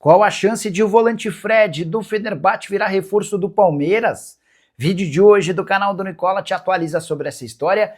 Qual a chance de o volante Fred do Fenerbahçe virar reforço do Palmeiras? Vídeo de hoje do canal do Nicola te atualiza sobre essa história.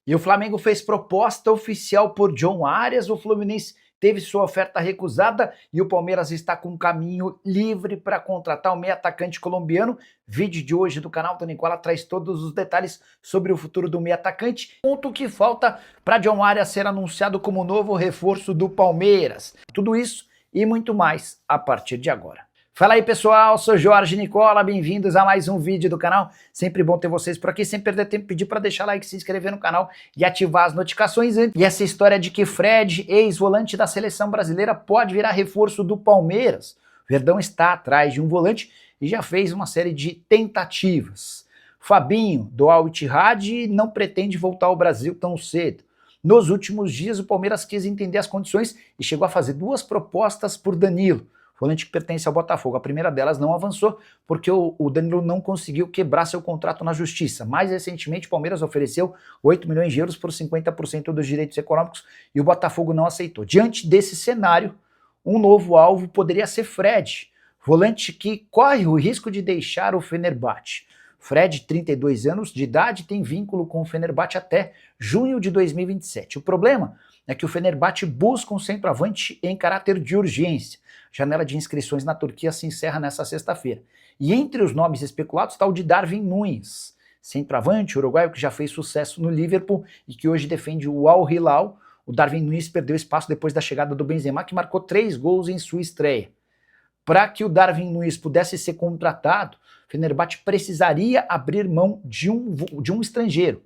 E o Flamengo fez proposta oficial por John Arias, o Fluminense teve sua oferta recusada e o Palmeiras está com um caminho livre para contratar o meio atacante colombiano. Vídeo de hoje do canal do Nicola traz todos os detalhes sobre o futuro do meio atacante. Ponto que falta para John Arias ser anunciado como novo reforço do Palmeiras. Tudo isso e muito mais a partir de agora. Fala aí pessoal, sou Jorge Nicola, bem-vindos a mais um vídeo do canal. Sempre bom ter vocês por aqui, sem perder tempo, pedir para deixar like, se inscrever no canal e ativar as notificações. E essa história de que Fred, ex-volante da seleção brasileira, pode virar reforço do Palmeiras. O Verdão está atrás de um volante e já fez uma série de tentativas. Fabinho, do Al Ittihad, não pretende voltar ao Brasil tão cedo. Nos últimos dias, o Palmeiras quis entender as condições e chegou a fazer duas propostas por Danilo, volante que pertence ao Botafogo. A primeira delas não avançou porque o Danilo não conseguiu quebrar seu contrato na justiça. Mais recentemente, o Palmeiras ofereceu 8 milhões de euros por 50% dos direitos econômicos e o Botafogo não aceitou. Diante desse cenário, um novo alvo poderia ser Fred, volante que corre o risco de deixar o Fenerbahçe. Fred, 32 anos de idade, tem vínculo com o Fenerbahçe até junho de 2027. O problema é que o Fenerbahçe busca um centroavante em caráter de urgência. A janela de inscrições na Turquia se encerra nesta sexta-feira. E entre os nomes especulados está o de Darwin Núñez, centroavante uruguaio que já fez sucesso no Liverpool e que hoje defende o Al Hilal. O Darwin Núñez perdeu espaço depois da chegada do Benzema, que marcou 3 gols em sua estreia. Para que o Darwin Núñez pudesse ser contratado, o Fenerbahçe precisaria abrir mão de um estrangeiro.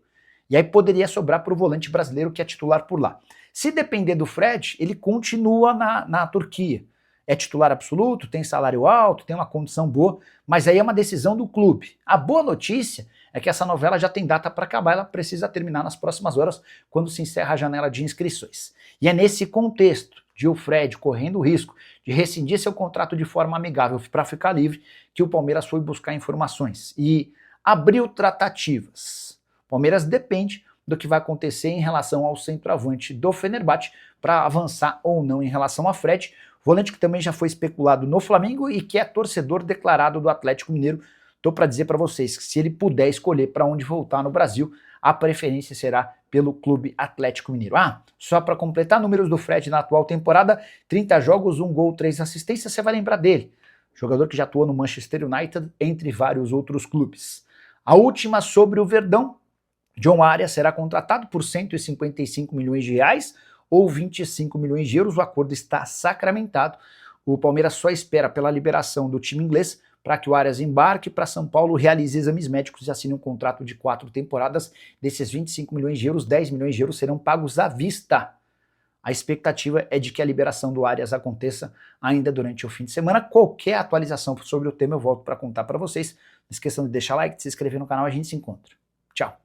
E aí poderia sobrar para o volante brasileiro que é titular por lá. Se depender do Fred, ele continua na Turquia. É titular absoluto, tem salário alto, tem uma condição boa, mas aí é uma decisão do clube. A boa notícia é que essa novela já tem data para acabar, ela precisa terminar nas próximas horas, quando se encerra a janela de inscrições. E é nesse contexto de o Fred correndo o risco de rescindir seu contrato de forma amigável para ficar livre, que o Palmeiras foi buscar informações e abriu tratativas. O Palmeiras depende do que vai acontecer em relação ao centroavante do Fenerbahçe para avançar ou não em relação a Fred, volante que também já foi especulado no Flamengo e que é torcedor declarado do Atlético Mineiro. Estou para dizer para vocês que se ele puder escolher para onde voltar no Brasil, a preferência será pelo Clube Atlético Mineiro. Só para completar, números do Fred na atual temporada, 30 jogos, 1 gol, 3 assistências, você vai lembrar dele. Jogador que já atuou no Manchester United, entre vários outros clubes. A última sobre o Verdão, John Arias será contratado por 155 milhões de reais ou 25 milhões de euros, o acordo está sacramentado. O Palmeiras só espera pela liberação do time inglês para que o Arias embarque para São Paulo, realize exames médicos e assine um contrato de 4 temporadas. Desses 25 milhões de euros, 10 milhões de euros serão pagos à vista. A expectativa é de que a liberação do Arias aconteça ainda durante o fim de semana. Qualquer atualização sobre o tema eu volto para contar para vocês. Não esqueçam de deixar like, de se inscrever no canal, a gente se encontra. Tchau!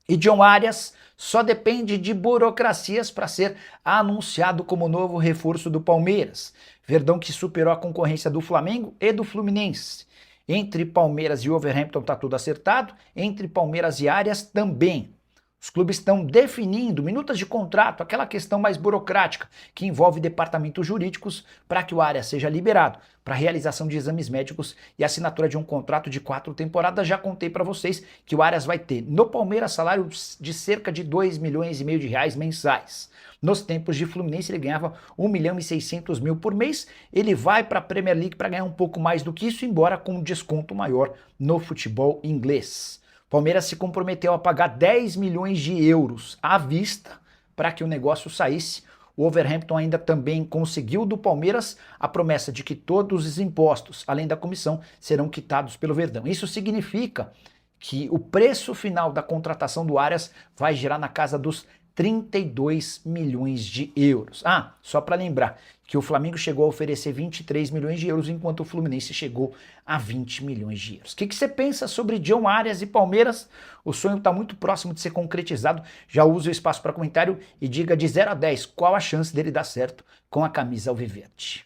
E John Arias só depende de burocracias para ser anunciado como novo reforço do Palmeiras. Verdão que superou a concorrência do Flamengo e do Fluminense. Entre Palmeiras e Wolverhampton está tudo acertado, entre Palmeiras e Arias também. Os clubes estão definindo minutas de contrato, aquela questão mais burocrática, que envolve departamentos jurídicos para que o Arias seja liberado para realização de exames médicos e assinatura de um contrato de 4 temporadas. Já contei para vocês que o Arias vai ter no Palmeiras salário de cerca de 2 milhões e meio de reais mensais. Nos tempos de Fluminense ele ganhava 1 milhão e 600 mil por mês, ele vai para a Premier League para ganhar um pouco mais do que isso, embora com um desconto maior no futebol inglês. Palmeiras se comprometeu a pagar 10 milhões de euros à vista para que o negócio saísse. O Wolverhampton ainda também conseguiu do Palmeiras a promessa de que todos os impostos, além da comissão, serão quitados pelo Verdão. Isso significa que o preço final da contratação do Arias vai girar na casa dos 32 milhões de euros. Só para lembrar que o Flamengo chegou a oferecer 23 milhões de euros, enquanto o Fluminense chegou a 20 milhões de euros. O que você pensa sobre John Arias e Palmeiras? O sonho está muito próximo de ser concretizado. Já use o espaço para comentário e diga de 0 a 10 qual a chance dele dar certo com a camisa alviverde.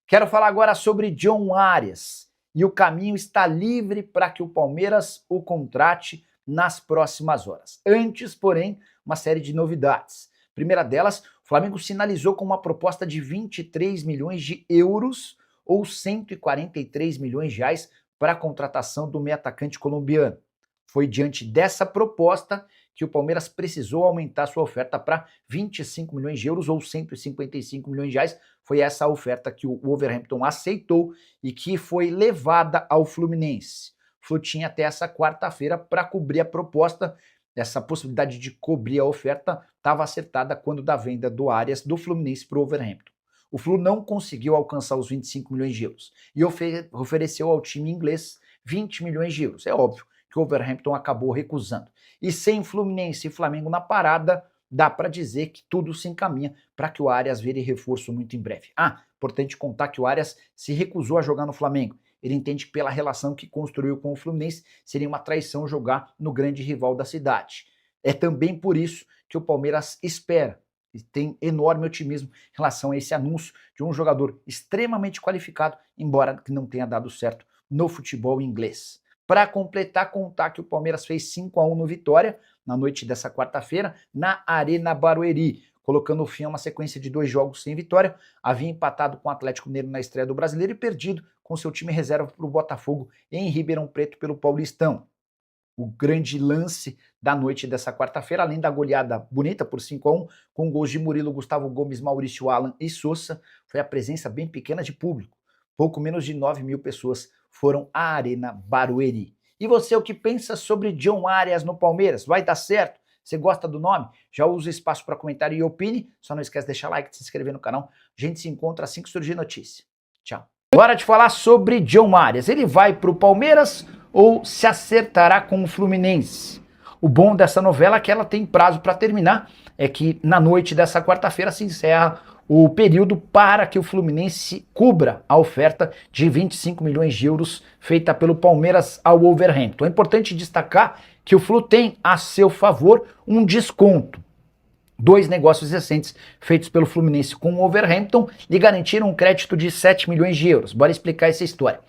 Quero falar agora sobre John Arias. E o caminho está livre para que o Palmeiras o contrate nas próximas horas. Antes, porém, uma série de novidades. Primeira delas, O Flamengo sinalizou com uma proposta de 23 milhões de euros ou 143 milhões de reais para a contratação do meio atacante colombiano. Foi diante dessa proposta que o Palmeiras precisou aumentar sua oferta para 25 milhões de euros ou 155 milhões de reais. Foi essa a oferta que o Wolverhampton aceitou e que foi levada ao Fluminense. O Flu tinha até essa quarta-feira para cobrir a proposta. Essa possibilidade de cobrir a oferta estava acertada quando da venda do Arias do Fluminense para o Wolverhampton. O Flu não conseguiu alcançar os 25 milhões de euros e ofereceu ao time inglês 20 milhões de euros. É óbvio que o Wolverhampton acabou recusando. E sem Fluminense e Flamengo na parada, dá para dizer que tudo se encaminha para que o Arias vire reforço muito em breve. Importante contar que o Arias se recusou a jogar no Flamengo. Ele entende que pela relação que construiu com o Fluminense, seria uma traição jogar no grande rival da cidade. É também por isso que o Palmeiras espera e tem enorme otimismo em relação a esse anúncio de um jogador extremamente qualificado, embora que não tenha dado certo no futebol inglês. Para completar, contar que o Palmeiras fez 5-1 no Vitória, na noite dessa quarta-feira, na Arena Barueri, colocando fim a uma sequência de 2 jogos sem vitória. Havia empatado com o Atlético Mineiro na estreia do Brasileiro e perdido com seu time reserva para o Botafogo em Ribeirão Preto pelo Paulistão. O grande lance da noite dessa quarta-feira, além da goleada bonita por 5-1, com gols de Murilo, Gustavo Gomes, Maurício Alan e Sousa, foi a presença bem pequena de público. Pouco menos de 9 mil pessoas foram à Arena Barueri. E você, o que pensa sobre John Arias no Palmeiras? Vai dar certo? Você gosta do nome? Já usa o espaço para comentário e opine. Só não esquece de deixar like, de se inscrever no canal. A gente se encontra assim que surgir notícia. Tchau. Hora de falar sobre John Arias. Ele vai para o Palmeiras ou se acertará com o Fluminense? O bom dessa novela é que ela tem prazo para terminar. É que na noite dessa quarta-feira se encerra o período para que o Fluminense cubra a oferta de 25 milhões de euros feita pelo Palmeiras ao Wolverhampton. É importante destacar que o Flu tem a seu favor um desconto. 2 negócios recentes feitos pelo Fluminense com o Wolverhampton lhe garantiram um crédito de 7 milhões de euros. Bora explicar essa história.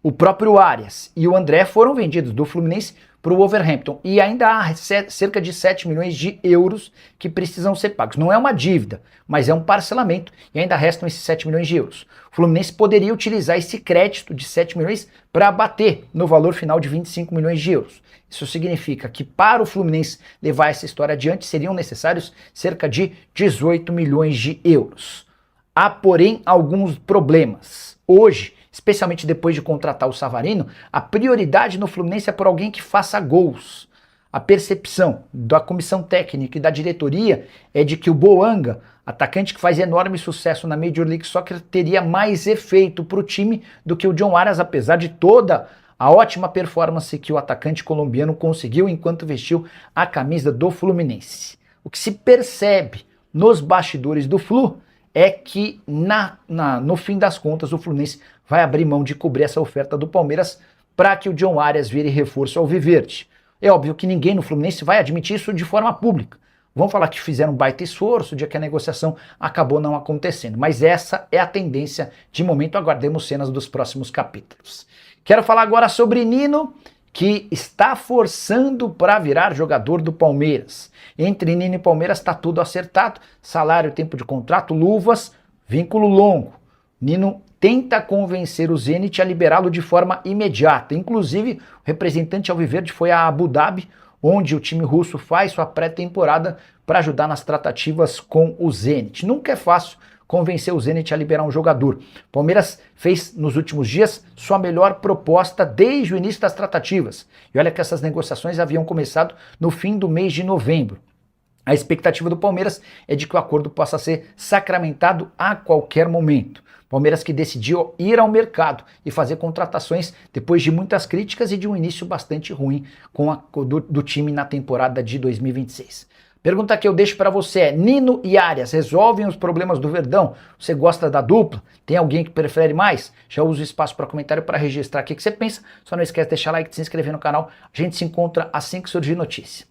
O próprio Arias e o André foram vendidos do Fluminense para o Wolverhampton e ainda há cerca de 7 milhões de euros que precisam ser pagos. Não é uma dívida, mas é um parcelamento e ainda restam esses 7 milhões de euros. O Fluminense poderia utilizar esse crédito de 7 milhões para abater no valor final de 25 milhões de euros. Isso significa que para o Fluminense levar essa história adiante seriam necessários cerca de 18 milhões de euros. Há, porém, alguns problemas. Hoje, especialmente depois de contratar o Savarino, a prioridade no Fluminense é por alguém que faça gols. A percepção da comissão técnica e da diretoria é de que o Boanga, atacante que faz enorme sucesso na Major League Soccer, teria mais efeito para o time do que o John Arias, apesar de toda a ótima performance que o atacante colombiano conseguiu enquanto vestiu a camisa do Fluminense. O que se percebe nos bastidores do Flu é que no fim das contas o Fluminense vai abrir mão de cobrir essa oferta do Palmeiras para que o John Arias vire reforço ao Alviverde. É óbvio que ninguém no Fluminense vai admitir isso de forma pública. Vão falar que fizeram um baita esforço, de que a negociação acabou não acontecendo. Mas essa é a tendência de momento. Aguardemos cenas dos próximos capítulos. Quero falar agora sobre Nino, que está forçando para virar jogador do Palmeiras. Entre Nino e Palmeiras está tudo acertado. Salário, tempo de contrato, luvas, vínculo longo. Nino tenta convencer o Zenit a liberá-lo de forma imediata. Inclusive, o representante alviverde foi a Abu Dhabi, onde o time russo faz sua pré-temporada para ajudar nas tratativas com o Zenit. Nunca é fácil convencer o Zenit a liberar um jogador. Palmeiras fez nos últimos dias sua melhor proposta desde o início das tratativas. E olha que essas negociações haviam começado no fim do mês de novembro. A expectativa do Palmeiras é de que o acordo possa ser sacramentado a qualquer momento. Palmeiras que decidiu ir ao mercado e fazer contratações depois de muitas críticas e de um início bastante ruim do time na temporada de 2026. Pergunta que eu deixo para você é: Nino e Arias resolvem os problemas do Verdão? Você gosta da dupla? Tem alguém que prefere mais? Já usa o espaço para comentário para registrar o que você pensa. Só não esquece de deixar like, de se inscrever no canal. A gente se encontra assim que surgir notícia.